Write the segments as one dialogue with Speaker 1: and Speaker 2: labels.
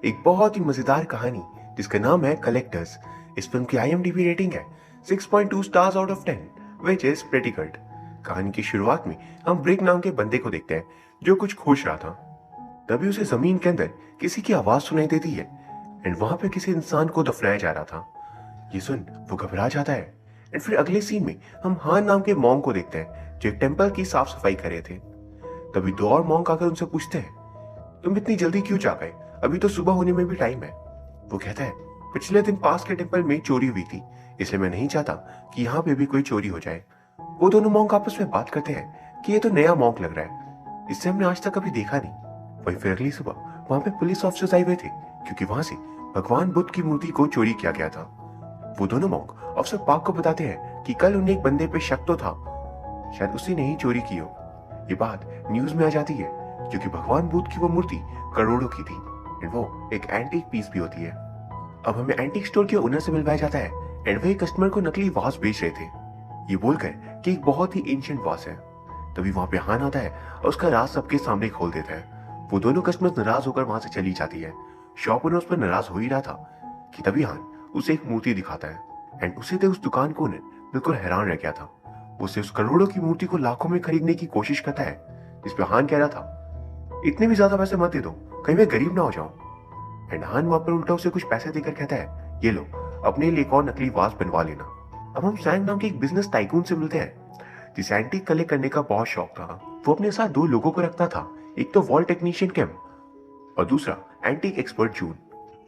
Speaker 1: एक बहुत ही मजेदार कहानी जिसका नाम है कलेक्टर्स। इस फिल्म की IMDb रेटिंग है 6.2 stars out of 10, which is pretty good. कहानी की शुरुआत में हम ब्रिक नाम के बंदे को देखते हैं जो कुछ खोज रहा था। तभी उसे जमीन के अंदर किसी की आवाज सुनाई देती है एंड वहां पे किसी इंसान को दफनाया जा रहा था। ये सुन वो घबरा जाता है एंड फिर अगले सीन में हम हान नाम के मॉन्क को देखते हैं जो एक टेम्पल की साफ सफाई कर रहे थे। तभी दो और मॉन्क आकर उनसे पूछते हैं, तुम इतनी जल्दी क्यों जा गए? अभी तो सुबह होने में भी टाइम है। वो कहता है, पिछले दिन पास के टेम्पल में चोरी हुई थी, इसलिए मैं नहीं चाहता कि यहाँ पे भी कोई चोरी हो जाए। वो दोनों मॉन्क आपस में बात करते हैं कि ये तो नया मॉन्क लग रहा है, इससे हमने आज तक कभी देखा नहीं। वही फिर अगली सुबह वहां पे पुलिस ऑफिसर्स आए हुए थे क्योंकि वहां से भगवान बुद्ध की मूर्ति को चोरी किया गया था। वो दोनों मॉन्क अफसर पार्क को बताते हैं कि कल उन्हें एक बंदे पे शक तो था, शायद उसी ने ही चोरी की हो। ये बात न्यूज में आ जाती है क्योंकि भगवान बुद्ध की वो मूर्ति करोड़ों की थी एंड वो एक एंटीक पीस भी होती है। अब हमें एंटीक स्टोर के ओनर से मिलवाया जाता है एंड वही कस्टमर को नकली वास बेच रहे थे, ये बोलकर कि एक बहुत ही एंशिएंट वास है। तभी वहां पे हान आता है और उसका राज सबके सामने खोल देता है। वो दोनों कस्टमर नाराज होकर वहां से चली जाती है। शॉप ओनर उस पर नाराज हो ही रहा था कि तभी हान उसे एक मूर्ति दिखाता है एंड उसे देख उस दुकान को ओनर बिल्कुल हैरान रह गया था। उसे उस करोड़ों की मूर्ति को लाखों में खरीदने की कोशिश करता है, जिस पे हान कह रहा था, इतने भी ज्यादा पैसे मत दे दो, कहीं मैं गरीब ना हो जाऊं। एंड हान वहां पर उल्टा उसे कुछ पैसे देकर कहता है, ये लो अपने लिए एक और नकली वास बनवा लेना। अब हम सैंग नाम के एक बिजनेस टाइकून से मिलते हैं जिसे एंटीक कलेक्ट करने का बहुत शौक था। वो अपने साथ दो लोगों को रखता था, एक तो वॉल्ट टेक्नीशियन किम और दूसरा एंटीक एक्सपर्ट जून।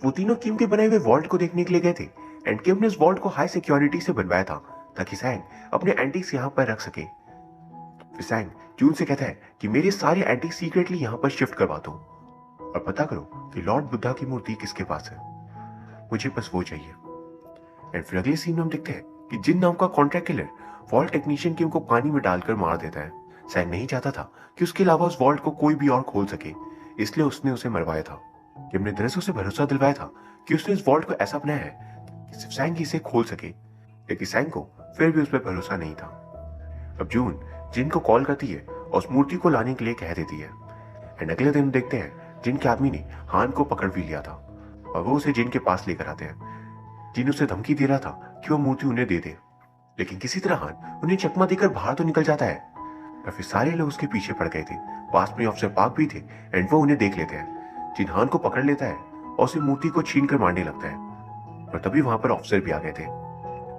Speaker 1: वो तीनों किम के बनाए हुए वॉल्ट को देखने के लिए गए थे एंड किम ने उस वॉल्ट को हाई सिक्योरिटी से बनवाया था ताकि सैंग अपने एंटीक्स यहाँ पर रख सके। फिर सैंग जून से कहता है कि मेरे सारे एंटीक सीक्रेटली यहाँ पर शिफ्ट करवा दो और पता करो कि लॉर्ड बुद्धा की मूर्ति किसके पास है, मुझे बस वो चाहिए। एंड फिर अगले सीन में हम देखते हैं कि जिन नाम का कॉन्ट्रैक्ट किलर वॉल्ट टेक्नीशियन किम को पानी में डालकर मार देता है। सैंग नहीं चाहता था कि उसके अलावा उस वॉल्ट को कोई भी और खोल सके, इसलिए उसने उसे मरवाया था। किम ने दरअसल उसे भरोसा दिलवाया था कि उसने इस वॉल्ट को ऐसा बनाया है कि सिर्फ सैंग ही इसे खोल सके, लेकिन सैंग को फिर भी उस पर भरोसा नहीं था। अब जून जिन को कॉल करती है और उस मूर्ति को लाने के लिए कह देती है एंड अगले दिन देखते हैं जिन के आदमी ने हान को पकड़ भी लिया था और वो उसे जिन के पास लेकर आते हैं। जिन उसे धमकी दे रहा था कि वो मूर्ति उन्हें दे दे, लेकिन किसी तरह हान उन्हें चकमा देकर बाहर तो निकल जाता है और फिर सारे लोग उसके पीछे पड़ गए थे। पास में ऑफिसर पार्क भी थे एंड वो उन्हें देख लेते हैं। जिन हान को पकड़ लेता है और उसे मूर्ति को छीन कर मारने लगता है और तभी वहां पर ऑफिसर भी आ गए थे।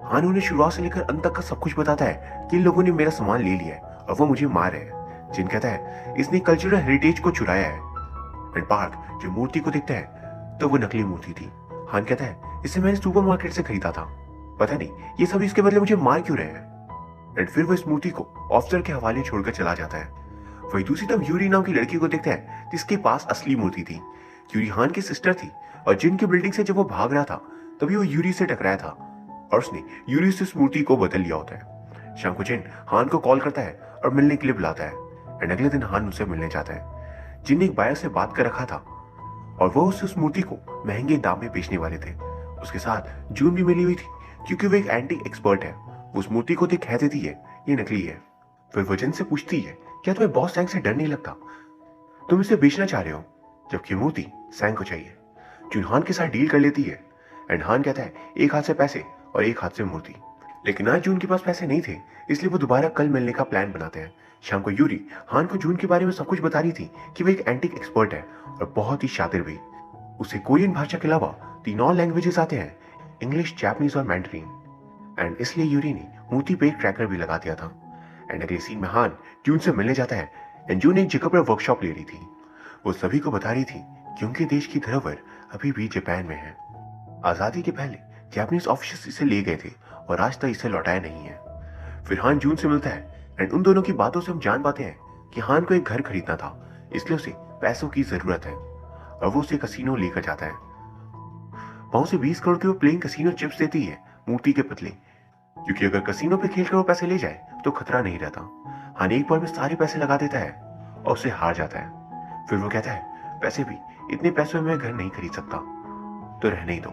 Speaker 1: हान उन्हें शुरुआत से लेकर अंत तक का सब कुछ बताता है कि इन लोगों ने मेरा सामान ले लिया है और वो मुझे मार रहे हैं। जिन कहता है इसने कल्चरल हेरिटेज को चुराया है एंड पार्क जो मूर्ति को देखता है तो वो नकली मूर्ति थी। हान कहता है इसे मैंने सुपरमार्केट से खरीदा था, पता नहीं ये सब इसके बदले मुझे मार क्यों रहे हैं। एंड फिर वो इस मूर्ति को ऑफिसर के हवाले छोड़कर चला जाता है। वही दूसरी तरफ यूरी नाम की लड़की को देखता है जिसके पास असली मूर्ति थी। यूरी हान की सिस्टर थी और जिन की बिल्डिंग से जब वो भाग रहा था तभी वो यूरी से टकराया था और उसने यूरी से उस मूर्ति को बदल लिया होता है। शाम को जिन हान को कॉल करता है और मिलने के लिए बुलाता है एंड अगले दिन हान उनसे मिलने जाता है। जिन ने एक बायर से बात कर रखा था और वो उस मूर्ति को महंगे दाम में बेचने वाले थे। उसके साथ जून भी मिली हुई थी क्योंकि वो एक एंटीक एक्सपर्ट है। वो उस मूर्ति को देख कह देती है ये नकली है। फिर वो जिन से पूछती है क्या तुम्हें बॉस सैंग से डर नहीं लगता, तुम इसे बेचना चाह रहे हो, जबकि मूर्ति सैंग को चाहिए। जून हान के साथ डील कर लेती है एंड हान कहता है एक हाथ से पैसे और एक हाथ से मूर्ति, लेकिन आज जून के पास पैसे नहीं थे इसलिए वो दोबारा कल मिलने का प्लान बनाते हैं। शाम को यूरी हान को जून के बारे में सब कुछ बता रही थी कि वो एक एंटीक एक्सपर्ट है और बहुत ही शातिर भी। उसे कोरियन भाषा के अलावा 3 और लैंग्वेजेस आते हैं, इंग्लिश, जापानीज और मैंड्रीन। एंड इसलिए यूरी ने मूर्ति पे एक ट्रैकर भी लगा दिया था। एंड अगले सीन में हान जून से मिलने जाता है एंड जून एक जगह पर वर्कशॉप ले रही थी। वो सभी को बता रही थी कि उनके देश की धरोहर अभी भी जापान में है। आजादी के पहले जापानीज ऑफिसर्स इसे ले गए थे और आज तक इसे लौटाया नहीं है। फिर हान जून से मिलता है एंड उन दोनों की बातों से हम जान पाते हैं कि हान को एक घर खरीदना था, इसलिए उसे पैसों की जरूरत है और वो उसे कसीनो लेकर जाता है। वहां उसे 20 करोड़ के वो प्लेइंग कसीनो चिप्स देती है मूर्ति के बदले, क्योंकि अगर कसीनो पे खेल कर वो पैसे ले जाए तो खतरा नहीं रहता। हान एक बार में सारे पैसे लगा देता है और उसे हार जाता है। फिर वो कहता है पैसे भी, इतने पैसों में मैं घर नहीं खरीद सकता, तो रहने ही दो।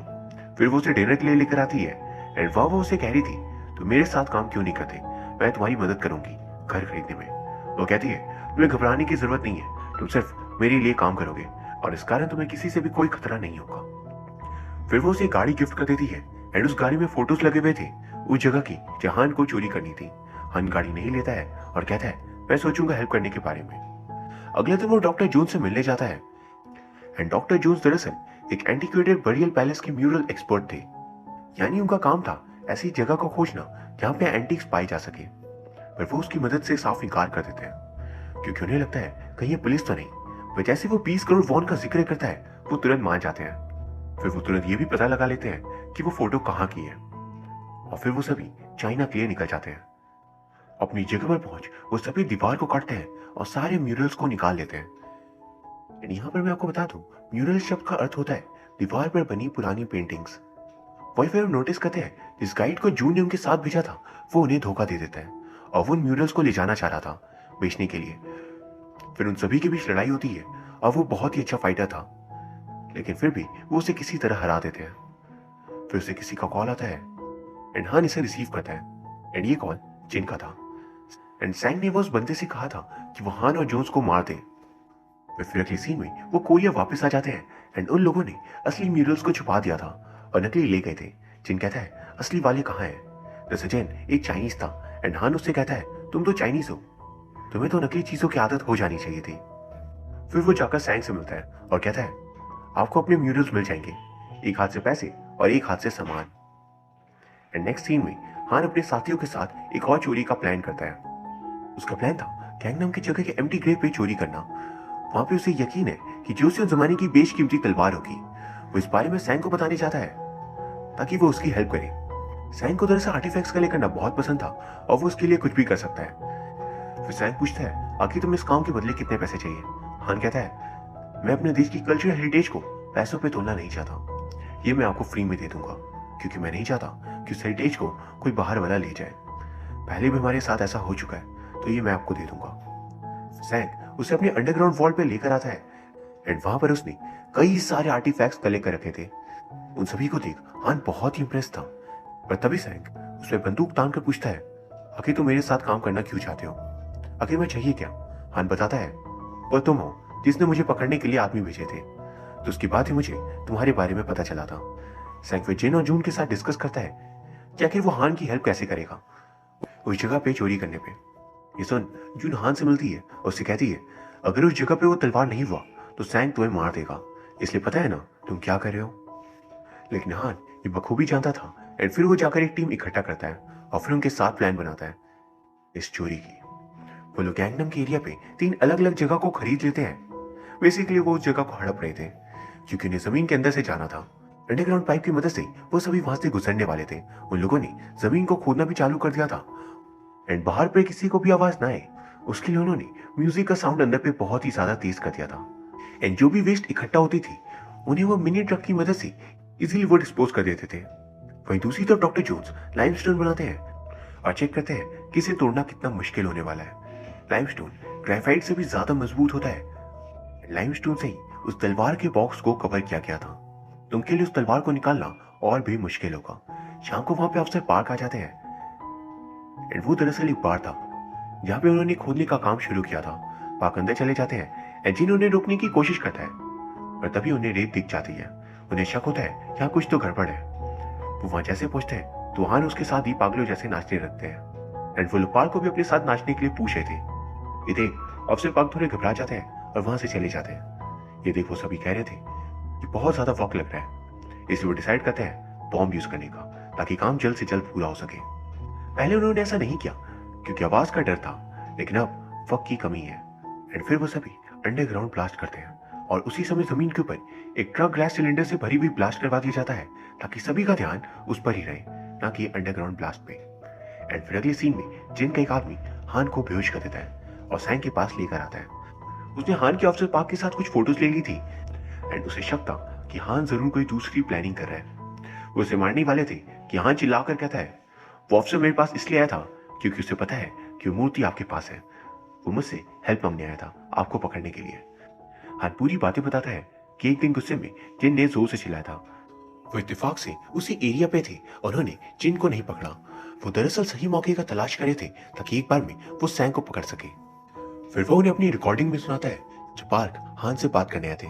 Speaker 1: फिर वो उसे डिनर के लिए लेकर आती है एंड वह वो उसे कह रही थी तो मेरे साथ काम क्यों नहीं करते, मैं तुम्हारी मदद करूंगी घर खरीदने में। वो कहती है तुम्हें घबराने की जरूरत नहीं है, तुम सिर्फ मेरे लिए काम करोगे, और इस कारण तुम्हें किसी से भी कोई खतरा नहीं होगा। फिर वो उसे गाड़ी गिफ्ट कर देती है एंड उस गाड़ी में फोटोज लगे हुए थे उस जगह की जहां हान को चोरी करनी थी। हान गाड़ी नहीं लेता है और कहता है मैं सोचूंगा हेल्प करने के बारे में। अगले दिन वो डॉक्टर जोन्स से मिलने जाता है एंड डॉक्टर जोन्स दरअसल एक एंटिक्वेटेड बरियल पैलेस के म्यूरल एक्सपर्ट थे। यानी उनका काम था ऐसी जगह को खोजना जहां पे एंटीक्स पाए जा सके। पर वो उसकी मदद से साफ इनकार कर देते हैं क्योंकि उन्हें लगता है कहीं ये पुलिस तो नहीं। पर जैसे वो 20 करोड़ वॉन का जिक्र करता है वो तुरंत मान जाते हैं। फिर वो तुरंत ये भी पता लगा लेते हैं कि वो फोटो कहाँ की है और फिर वो सभी चाइना के लिए निकल जाते हैं। अपनी जगह पर पहुंच वो सभी दीवार को काटते हैं और सारे म्यूरल्स को निकाल लेते हैं। एंड यहाँ पर मैं आपको बता दूं म्यूरल शब्द का अर्थ होता है दीवार पर बनी पुरानी पेंटिंग्स। वही फिर नोटिस करते हैं जिस गाइड को जून ने उनके साथ भेजा था वो उन्हें धोखा दे देता है और वो उन म्यूरल्स को ले जाना चाह रहा था बेचने के लिए। फिर उन सभी के बीच लड़ाई होती है और वो बहुत ही अच्छा फाइटर था लेकिन फिर भी वो उसे किसी तरह हरा देते हैं। फिर उसे किसी का कॉल आता है एंड हान इसे रिसीव करता है एंड ये कॉल जिन का था। एंड सैंग ने वो उस बंदे से कहा था कि वो हान और जोन्स को मार दे। फिर अगले सीन में वो कोरिया वापस आ जाते हैं एंड उन लोगों ने असली म्यूरल्स को छुपा दिया था और नकली ले गए थे। जिन कहता है असली वाले कहाँ है। दसजन एक चाइनीज था एंड हान उससे कहता है तुम तो चाइनीज हो, तुम्हें तो नकली चीजों की आदत हो जानी चाहिए थी। फिर वो जाकर सैंग से मिलता है और कहता है आपको अपने म्यूरल्स मिल जाएंगे, एक हाथ से पैसे और एक हाथ से सामान। एंड नेक्स्ट सीन में हान अपने साथियों के साथ एक और चोरी का प्लान करता है। उसका प्लान था गैंगनम की जगह के एम्प्टी ग्रेव पे चोरी करना। वहां पे उसे यकीन है कि जोसियन जमाने की बेशकीमती तलवार होगी। वो इस बारे में सैंग को बताने चाहता है ताकि वो उसकी हेल्प करे। सैंग को दरअसल आर्टिफैक्ट्स कलेक्ट करना बहुत पसंद था और वो उसके लिए कुछ भी कर सकता है। फिर सैंग पूछता है आखिर तुम्हें इस काम के बदले कितने पैसे चाहिए। हान कहता है मैं अपने देश की कल्चरल हेरिटेज को पैसों पे तोड़ना नहीं चाहता, ये मैं आपको फ्री में दे दूंगा क्योंकि मैं नहीं चाहता कि उस हेरिटेज को कोई बाहर वाला ले जाए। पहले भी हमारे साथ ऐसा हो चुका है तो ये मैं आपको दे दूंगा। सैंग उसे अपने अंडरग्राउंड वॉल पे लेकर आता है एंड वहां पर उसने कई सारे आर्टिफैक्ट्स कलेक्ट कर रखे थे। उन सभी को देख हान बहुत ही इंप्रेस था। पर तभी सैंग उसमें बंदूक तान कर पूछता है आखिर तुम मेरे साथ काम करना क्यों चाहते हो, आखिर मैं चाहिए क्या। हान बताता है वो तुम हो जिसने मुझे पकड़ने के लिए आदमी भेजे थे, तो उसके बाद ही मुझे तुम्हारे बारे में पता चला था। सैंग फिर जिन और जून के साथ डिस्कस करता है कि आखिर वो हान की हेल्प कैसे करेगा उस जगह पे चोरी करने पे। ये सुन जून हान से मिलती है और उससे कहती है अगर उस जगह पे वो तलवार नहीं हुआ तो सैंग तुम्हें मार देगा, इसलिए पता है ना तुम क्या कर रहे हो। लेकिन हान ये बखूबी जानता था एंड फिर वो जाकर एक टीम इकट्ठा करता है और फिर उनके साथ प्लान बनाता है इस चोरी की। वो लोग गैंगनम के एरिया पे 3 अलग अलग जगह को खरीद लेते हैं। बेसिकली वो उस जगह को हड़प रहे थे क्योंकि उन्हें जमीन के अंदर से जाना था। अंडरग्राउंड पाइप की मदद से वो सभी वहां से गुजरने वाले थे। उन लोगों ने जमीन को खोदना भी चालू कर दिया था एंड बाहर पे किसी को भी आवाज ना आए उसके लिए उन्होंने म्यूजिक का साउंड अंदर पे बहुत ही ज्यादा तेज कर दिया था। एंड जो भी वेस्ट इकट्ठा होती थी उन्हें वो मिनी ट्रक की मदद से इजीली वो डिस्पोज कर देते थे। वहीं दूसरी तरफ डॉक्टर जोन्स लाइमस्टोन बनाते हैं और चेक करते हैं कि इसे तोड़ना कितना मुश्किल होने वाला है। लाइमस्टोन ग्रेफाइट से भी ज्यादा मजबूत होता है। लाइमस्टोन से ही उस तलवार के बॉक्स को कवर किया गया था। तुमके लिए उस तलवार को निकालना और भी मुश्किल होगा। शाम को वहां पे अफसर पार्क आ जाते हैं एंड वो दरअसल एक बार था जहां पे उन्होंने खोदने का काम शुरू किया था। पार्क अंदर चले जाते हैं एंड जिन उन्हें रोकने की कोशिश करता है पर तभी उन्हें रेत दिख जाती है। उन्हें शक होता है यहाँ कुछ तो गड़बड़ है। वो वहां जैसे पहुंचते हैं तो हान उसके साथ ही पागलों जैसे नाचने लगते हैं एंड वो लोग पार्क को भी अपने साथ नाचने के लिए पूछ रहे थे। ये देख अफसर पार्क थोड़े घबरा जाते हैं और वहां से चले जाते हैं। ये देख वो सभी कह रहे थे कि बहुत ज्यादा वक्त लग रहा है, इसलिए वो डिसाइड करते हैं बॉम्ब यूज करने का ताकि काम जल्द से जल्द पूरा हो सके। पहले उन्होंने ऐसा नहीं किया क्योंकि आवाज का डर था, लेकिन अब वक्त की कमी है एंड फिर वो सभी अंडरग्राउंड ब्लास्ट करते हैं और उसी समय जमीन के ऊपर एक ट्रक गैस सिलेंडर से भरी हुई ब्लास्ट करवा दिया जाता है ताकि सभी का ध्यान उस पर ही रहे, ना कि अंडरग्राउंड ब्लास्ट पे। एंड फिर अगले सीन में जिन का एक आदमी हान को बेहोश कर देता है और सैंग के पास लेकर आता है। उसने हान के ऑफिसर पार्क के साथ कुछ फोटोज ले ली थी एंड उसे शक था कि हान जरूर कोई दूसरी प्लानिंग कर रहा है। वो उसे मारने वाले थे कि हान चिल्लाकर कहता है वो ऑफिसर मेरे पास इसलिए आया था क्योंकि उसे पता है कि वो मूर्ति आपके पास है। वो मुझसे हेल्प मांगने आया था आपको पकड़ने के लिए। हान पूरी बातें बताता है कि एक दिन गुस्से में जिन ने जोर से चिल्लाया था। वो इत्तेफाक से उसी एरिया पे थे और उन्होंने जिन को नहीं पकड़ा। वो दरअसल सही मौके का तलाश करे थे ताकि एक बार में वो सैंग को पकड़ सके। फिर वो उन्हें अपनी रिकॉर्डिंग में सुनाता है जो पार्क हान से बात करने आए थे।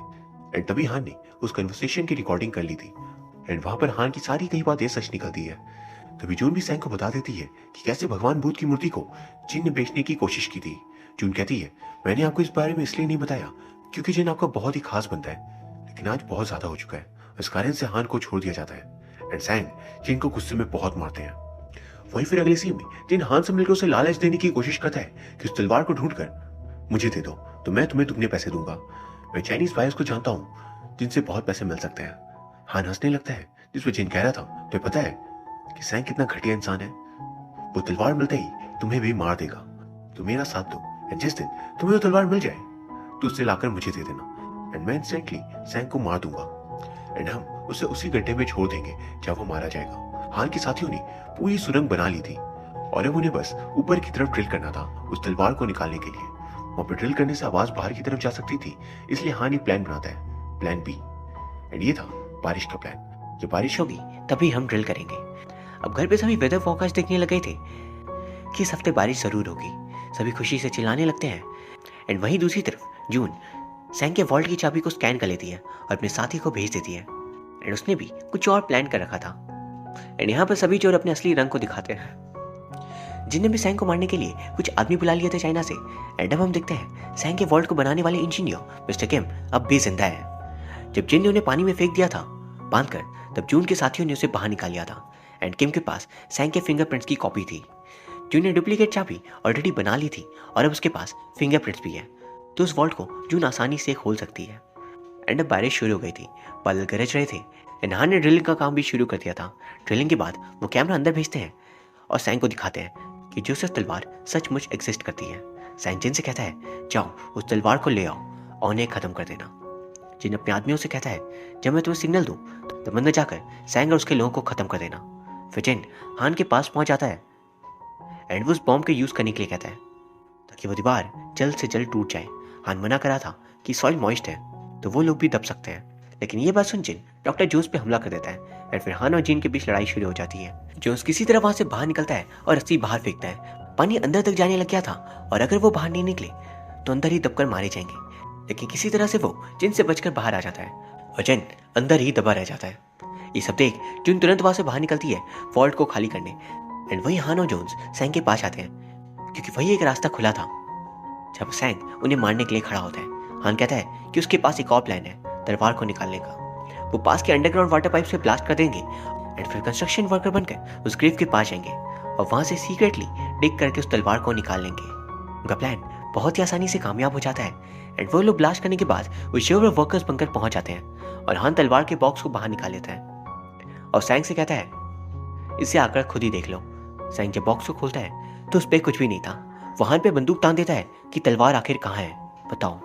Speaker 1: एंड तभी हान ने उस कन्वर्सेशन की रिकॉर्डिंग कर ली थी एंड वहां पर हान की सारी कही बातें सच निकलती है। तभी जून भी सैंग को बता देती है कि कैसे भगवान बुद्ध की मूर्ति को जिन ने बेचने की कोशिश की थी। जून कहती है, मैंने आपको इस बारे में इसलिए नहीं बताया क्योंकि जिन आपका बहुत ही खास बनता है, लेकिन आज बहुत ज्यादा हो चुका है। इस कारण से हान को छोड़ दिया जाता है एंड सैंग जिन को गुस्से में बहुत मारते हैं। वहीं फिर अगले सीन में जिन हान से मिलकर उसे लालच देने की कोशिश करता है कि उस तलवार को ढूंढकर मुझे दे दो तो मैं तुम्हें दुगने पैसे दूंगा। मैं चाइनीज बायर्स को जानता हूँ जिनसे बहुत पैसे मिल सकते हैं। हान हंसने लगता है, जिसमें जिन कह रहा था, तो पता है कि सैंग कितना घटिया इंसान है। वो तलवार मिलते ही तुम्हें भी मार देगा। तो मेरा साथ दो एंड जिस दिन तुम्हें वो तलवार मिल जाए तो उससे लाकर मुझे दे देना एंड मैं इंस्टेंटली सैंग को मार दूंगा एंड हम उसे उसी गड्ढे में छोड़ देंगे जब वो मारा जाएगा। हान के साथियों ने पूरी सुरंग बना ली थी और अब उन्हें बस ऊपर की तरफ ड्रिल करना था उस तलवार को निकालने के लिए। वहां पर ड्रिल करने से आवाज बाहर की तरफ जा सकती थी, इसलिए हान एक प्लान बनाता है, प्लान बी। एंड ये था बारिश का प्लान।
Speaker 2: जब बारिश होगी तभी हम ड्रिल करेंगे। अब घर पे सभी वेदर फोरकास्ट देखने लगे थे कि इस हफ्ते बारिश जरूर होगी। सभी खुशी से चिल्लाने लगते हैं एंड वहीं दूसरी तरफ जून सैंग के वॉल्ट की चाबी को स्कैन कर लेती है और अपने साथी को भेज देती है एंड उसने भी कुछ और प्लान कर रखा था। एंड यहाँ पर सभी चोर अपने असली रंग को दिखाते हैं। जिनने भी सैंग को मारने के लिए कुछ आदमी बुला लिए थे चाइना से। एंड अब हम देखते हैं सैंग के वॉल्ट को बनाने वाले इंजीनियर मिस्टर किम अब भी जिंदा है। जब जिन ने उन्हें पानी में फेंक दिया था बांधकर, तब जून के साथियों ने उसे बाहर निकाल लिया था एंड किम के पास सैंग के फिंगरप्रिंट्स की कॉपी थी। जून ने डुप्लीकेट चाबी ऑलरेडी बना ली थी और अब उसके पास फिंगरप्रिंट्स भी है, तो उस वॉल्ट को जून आसानी से खोल सकती है। एंड अब बारिश शुरू हो गई थी, बादल गरज रहे थे एंड हान ने ड्रिलिंग का काम भी शुरू कर दिया था। ड्रिलिंग के बाद वो कैमरा अंदर भेजते हैं और सैंग को दिखाते हैं कि जोसेफ तलवार सचमुच एग्जिस्ट करती है। सैंग जिन से कहता है, जाओ उस तलवार को ले आओ और उन्हें खत्म कर देना। जिन अपने आदमियों से कहता है, जब मैं तुम्हें सिग्नल दूं तो अंदर जाकर सैंग और उसके लोगों को खत्म कर देना। फिर जिन हान के पास पहुंच जाता है एंड वो उस बॉम्ब के यूज करने के लिए कहता है ताकि वो दीवार जल्द से जल्द टूट जाए। हान मना करा था कि सॉइल मॉइस्ट है तो वो लोग भी दब सकते हैं, लेकिन ये बात सुन जिन डॉक्टर जोस पे हमला कर देता है एंड फिर हान और जिन के बीच लड़ाई शुरू हो जाती है। जोस किसी तरह वहां से बाहर निकलता है और रस्सी बाहर फेंकता है। पानी अंदर तक जाने लग गया था और अगर वो बाहर नहीं निकले तो अंदर ही दबकर मारे जाएंगे, लेकिन किसी तरह से वो जिन से बचकर बाहर आ जाता है और जिन अंदर ही दबा रह जाता है। ये सब देख जून तुरंत वहां से बाहर निकलती है वॉल्ट को खाली करने एंड वही हान और जोन्स सैंग के पास आते हैं क्योंकि वही एक रास्ता खुला था जब सैंग उन्हें मारने के लिए खड़ा होता है। हान कहता है कि उसके पास एक और प्लान है तलवार को निकालने का। वो पास के अंडरग्राउंड वाटर पाइप से ब्लास्ट कर देंगे एंड फिर कंस्ट्रक्शन वर्कर बनकर उस ग्रेव के पास जाएंगे और वहां से सीक्रेटली डिग करके उस तलवार को निकाल लेंगे। उनका प्लान बहुत ही आसानी से कामयाब हो जाता है एंड वो लोग ब्लास्ट करने के बाद वो श्योर वर्कर्स बनकर पहुंच जाते हैं और हान तलवार के बॉक्स को बाहर निकाल लेता है और सैंग से कहता है, इसे आकर खुद ही देख लो। सैंग जब बॉक्स को खोलता है तो उस पर कुछ भी नहीं था। वो हान पे बंदूक तान देता है कि तलवार आखिर कहाँ है बताओ।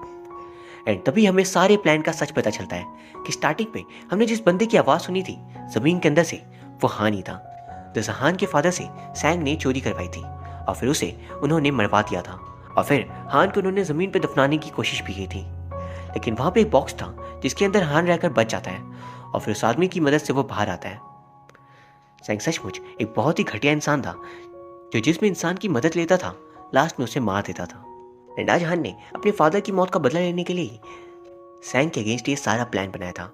Speaker 2: एंड तभी हमें सारे प्लान का सच पता चलता है कि स्टार्टिंग पे हमने जिस बंदे की आवाज सुनी थी जमीन के अंदर से, वो हान ही था। दरअसल हान के फादर से सैंग ने चोरी करवाई थी और फिर उसे उन्होंने मरवा दिया था और फिर हान को उन्होंने जमीन पे दफनाने की कोशिश भी की थी, लेकिन वहां पे एक बॉक्स था जिसके अंदर हान रहकर बच जाता है और फिर उस आदमी की मदद से वो बाहर आता है। सैंग सचमुच एक बहुत ही घटिया इंसान था जो जिसमें इंसान की मदद लेता था लास्ट में उसे मार देता था। एंड आज हान ने अपने फादर की मौत का बदला लेने के लिए सैंग के अगेंस्ट ये सारा प्लान बनाया था।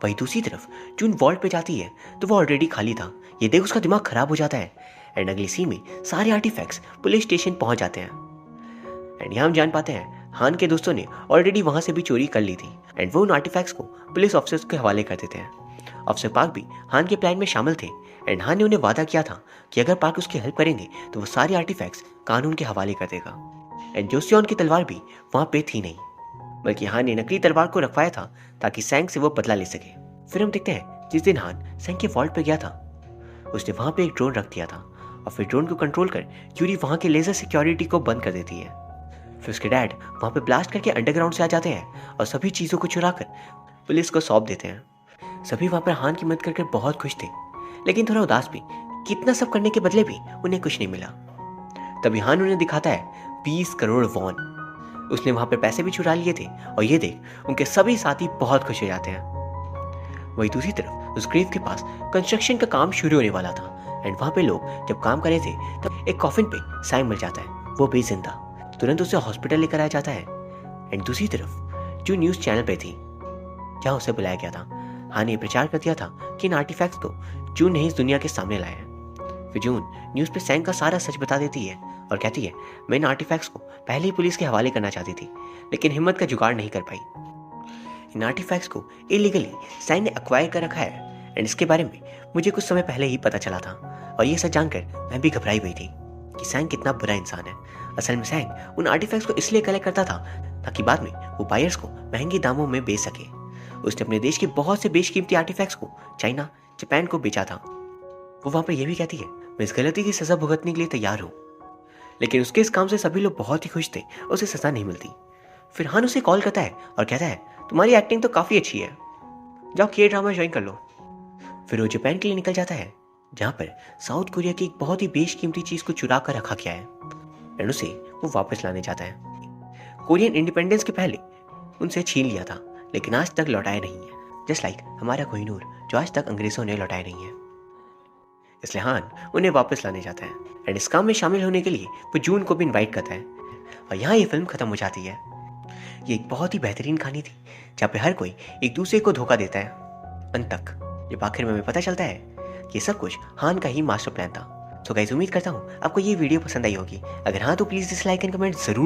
Speaker 2: वहीं दूसरी तरफ जून वॉल्ट पे जाती है तो वो ऑलरेडी खाली था। ये देख उसका दिमाग खराब हो जाता है एंड अगली सीन में सारे आर्टिफैक्ट्स पुलिस स्टेशन पहुंच जाते हैं एंड यहाँ हम जान पाते हैं हान के दोस्तों ने ऑलरेडी वहां से भी चोरी कर ली थी एंड वो उन आर्टिफैक्ट्स को पुलिस ऑफिसर्स के हवाले कर देते हैं। अफसर पार्क भी हान के प्लान में शामिल थे एंड हान ने उन्हें वादा किया था कि अगर पार्क उसकी हेल्प करेंगे तो वो सारे आर्टिफैक्ट्स कानून के हवाले कर देगा। एंड जोसियन की तलवार भी वहां पे थी नहीं, बल्कि हान ने नकली तलवार को रखवाया था ताकि सैंग से वो बदला ले सके। फिर हम देखते हैं जिस दिन हान सैंग के वॉल्ट पे गया था उसने वहां पे एक ड्रोन रख दिया था और फिर ड्रोन को कंट्रोल कर यूरी वहां के लेजर सिक्योरिटी को बंद कर देती है। फिर उसके डैड वहां पे ब्लास्ट करके अंडरग्राउंड से आ जाते हैं और सभी चीजों को चुरा कर पुलिस को सौंप देते हैं। सभी वहां पर हान की मदद करके बहुत खुश थे, लेकिन थोड़ा उदास भी कि इतना सब करने के बदले भी उन्हें कुछ नहीं मिला। तभी हान उन्हें दिखाता है 20 करोड़ वॉन। उसने वहां पे पैसे भी चुरा लिए थे और ये देख उनके सभी साथी बहुत खुश हो जाते हैं। वही दूसरी तरफ उस ग्रेव के पास कंस्ट्रक्शन का काम शुरू होने वाला था एंड वहां पे लोग जब काम कर रहे थे तब एक कॉफिन पे सैंग मिल जाता है, वो भी जिंदा। तुरंत उसे हॉस्पिटल लेकर आया जाता है एंड दूसरी तरफ जो न्यूज चैनल पे थी जहाँ उसे बुलाया गया था। हान ने प्रचार कर दिया था कि इन आर्टिफैक्ट्स को जून ने इस दुनिया के सामने लाया है। फिर जून न्यूज़ पे सैंग का सारा सच बता देती है और कहती है, मैं इन आर्टिफैक्ट्स को पहले ही पुलिस के हवाले करना चाहती थी, लेकिन हिम्मत का जुगाड़ नहीं कर पाई। इन आर्टिफैक्ट्स को इलीगली सैंग ने एक्वायर कर रखा है एंड इसके बारे में मुझे कुछ समय पहले ही पता चला था और ये सच जानकर मैं भी घबराई हुई थी कि सैंग कितना बुरा इंसान है। असल में सैंग उन आर्टिफैक्ट्स को इसलिए कलेक्ट करता था ताकि बाद में वो बायर्स को महंगे दामों में बेच सके। उसने अपने देश के बहुत से बेशकीमती आर्टिफैक्ट्स को चाइना, जापान को बेचा था। वो वहां पर यह भी कहती है, मैं इस गलती की सजा भुगतने के लिए तैयार हूँ। लेकिन उसके इस काम से सभी लोग बहुत ही खुश थे, उसे सजा नहीं मिलती। फिर हान उसे कॉल करता है और कहता है, तुम्हारी एक्टिंग तो काफी अच्छी है, जाओ के ड्रामा ज्वाइन कर लो। फिर वो जापान के लिए निकल जाता है, जहां पर साउथ कोरिया की एक बहुत ही बेशकीमती चीज को चुरा कर रखा गया है एंड उसे वो वापस लाने जाता है। कोरियन इंडिपेंडेंस के पहले उनसे छीन लिया था, लेकिन आज तक लौटाया नहीं है, जस्ट लाइक हमारा कोहिनूर जो आज तक अंग्रेजों ने लौटाया नहीं है। इसलिए हान उन्हें वापस लाने जाता है एंड इस काम में शामिल होने के लिए वो जून को भी इनवाइट करता है। और यहाँ ये फिल्म खत्म हो जाती है। ये एक बहुत ही बेहतरीन कहानी थी जहाँ पे हर कोई एक दूसरे को धोखा देता है अंत तक, जब आखिर में हमें पता चलता है कि सब कुछ हान का ही मास्टर प्लान था। तो गाइस, उम्मीद करता हूँ आपको ये वीडियो पसंद आई होगी। अगर हाँ तो प्लीज़ डिसलाइक एंड कमेंट जरूर